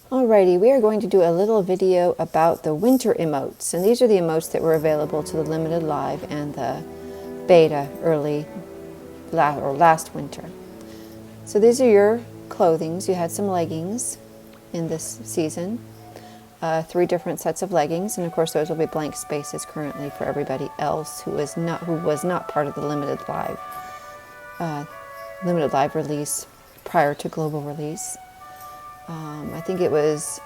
Alrighty, we are going to do a little video about the winter emotes, and these are the emotes that were available to the limited live and the beta last winter. So these are your clothings. You had some leggings in this season, 3 different sets of leggings, and of course those will be blank spaces currently for everybody else who was not part of the limited live release prior to global release. I think it was,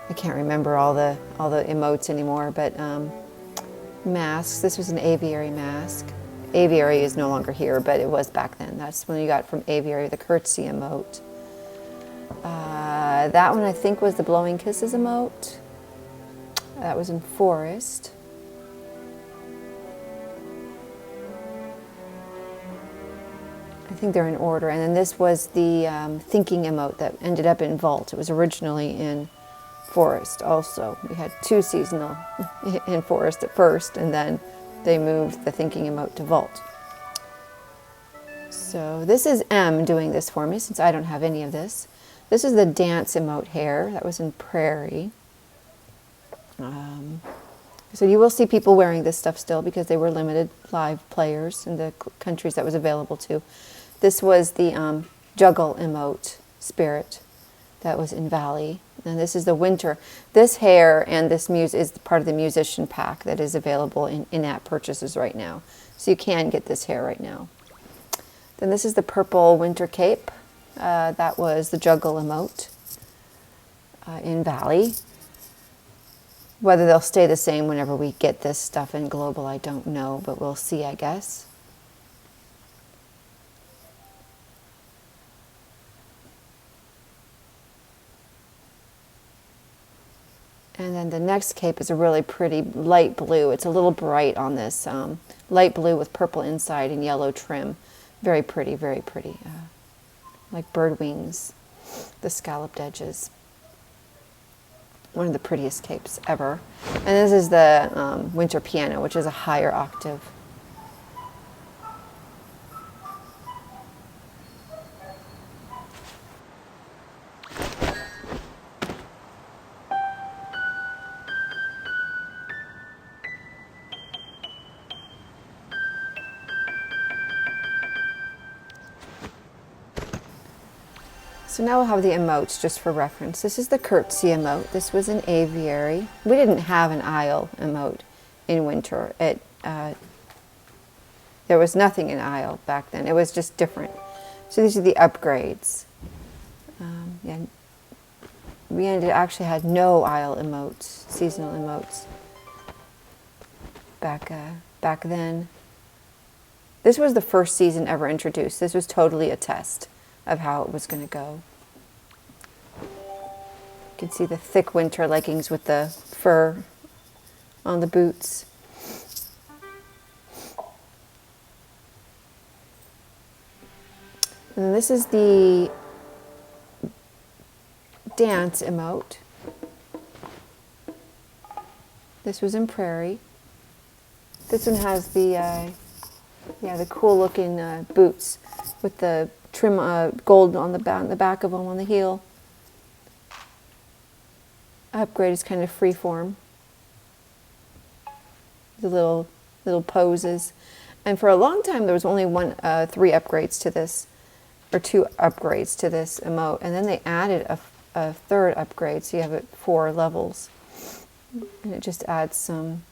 I can't remember all the emotes anymore, but masks. This was an Aviary mask. Aviary is no longer here, but it was back then. That's when you got from Aviary the curtsy emote. That one I think was the blowing kisses emote. That was in Forest. I think they're in order. And then this was the thinking emote that ended up in Vault. It was originally in Forest also. We had 2 seasonal in Forest at first, and then they moved the thinking emote to Vault. So this is M doing this for me since I don't have any of this. This is the dance emote hair. That was in Prairie. So you will see people wearing this stuff still because they were limited live players in the countries that was available to. This was the juggle emote spirit that was in Valley. And this is the winter. This hair and this is part of the musician pack that is available in in-app purchases right now. So you can get this hair right now. Then this is the purple winter cape. That was the juggle emote in Valley. Whether they'll stay the same whenever we get this stuff in global, I don't know, but we'll see, I guess. And then the next cape is a really pretty light blue. It's a little bright on this. Light blue with purple inside and yellow trim. Very pretty, very pretty. Like bird wings, the scalloped edges. One of the prettiest capes ever. And this is the winter piano, which is a higher octave. So now we'll have the emotes just for reference. This is the curtsy emote. This was an Aviary. We didn't have an aisle emote in winter. There was nothing in aisle back then. It was just different. So these are the upgrades. We actually had no aisle emotes, seasonal emotes back then. This was the first season ever introduced. This was totally a test of how it was going to go. You can see the thick winter leggings with the fur on the boots. And this is the dance emote. This was in Prairie. This one has the cool looking boots with the trim gold on the back of them on the heel. Upgrade is kind of freeform. The little poses. And for a long time there was only 3 upgrades to this, or 2 upgrades to this emote, and then they added a 3rd upgrade, so you have it 4 levels. And it just adds some.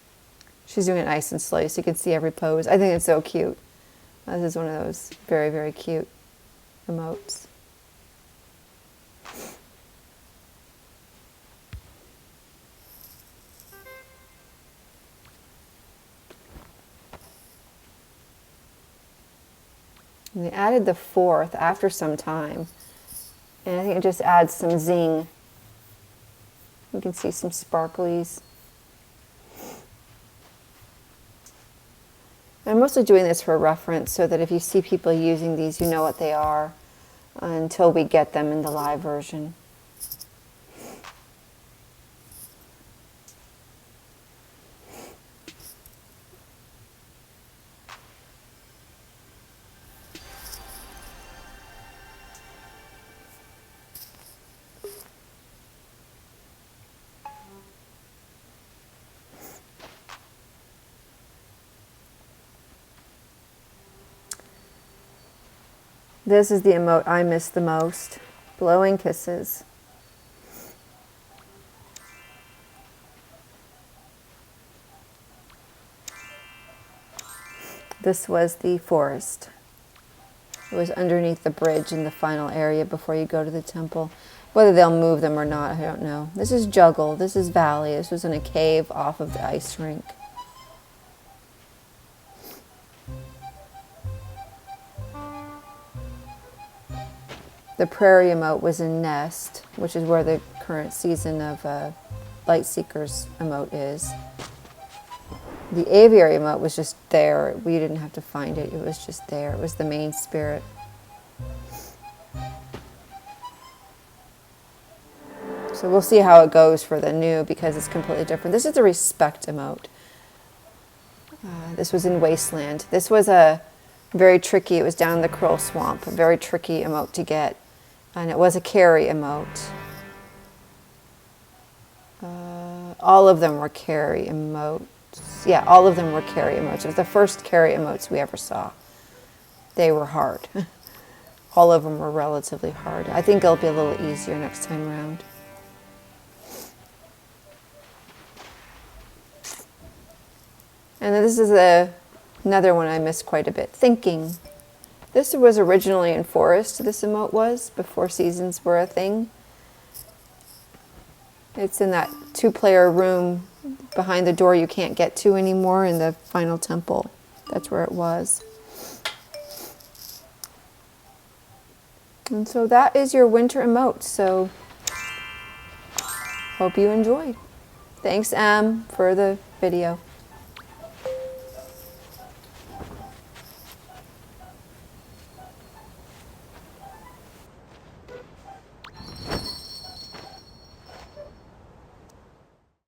She's doing it nice and slow so you can see every pose. I think it's so cute. This is one of those very, very cute emotes. And they added the 4th after some time. And I think it just adds some zing. You can see some sparklies. I'm mostly doing this for reference so that if you see people using these, you know what they are until we get them in the live version. This is the emote I miss the most. Blowing kisses. This was the forest. It was underneath the bridge in the final area before you go to the temple. Whether they'll move them or not, I don't know. This is Juggle. This is Valley. This was in a cave off of the ice rink. The Prairie emote was in Nest, which is where the current season of Lightseeker's emote is. The Aviary emote was just there. We didn't have to find it. It was just there. It was the main spirit. So we'll see how it goes for the new because it's completely different. This is the Respect emote. This was in Wasteland. This was a very tricky, it was down in the Krill Swamp, a very tricky emote to get. And it was a carry emote. All of them were carry emotes. Yeah, all of them were carry emotes. It was the first carry emotes we ever saw. They were hard. All of them were relatively hard. I think it'll be a little easier next time around. And this is another one I missed quite a bit. Thinking. This was originally in Forest, this emote was, before seasons were a thing. It's in that 2-player room behind the door you can't get to anymore in the final temple. That's where it was. And so that is your winter emote. So hope you enjoyed. Thanks, Em, for the video.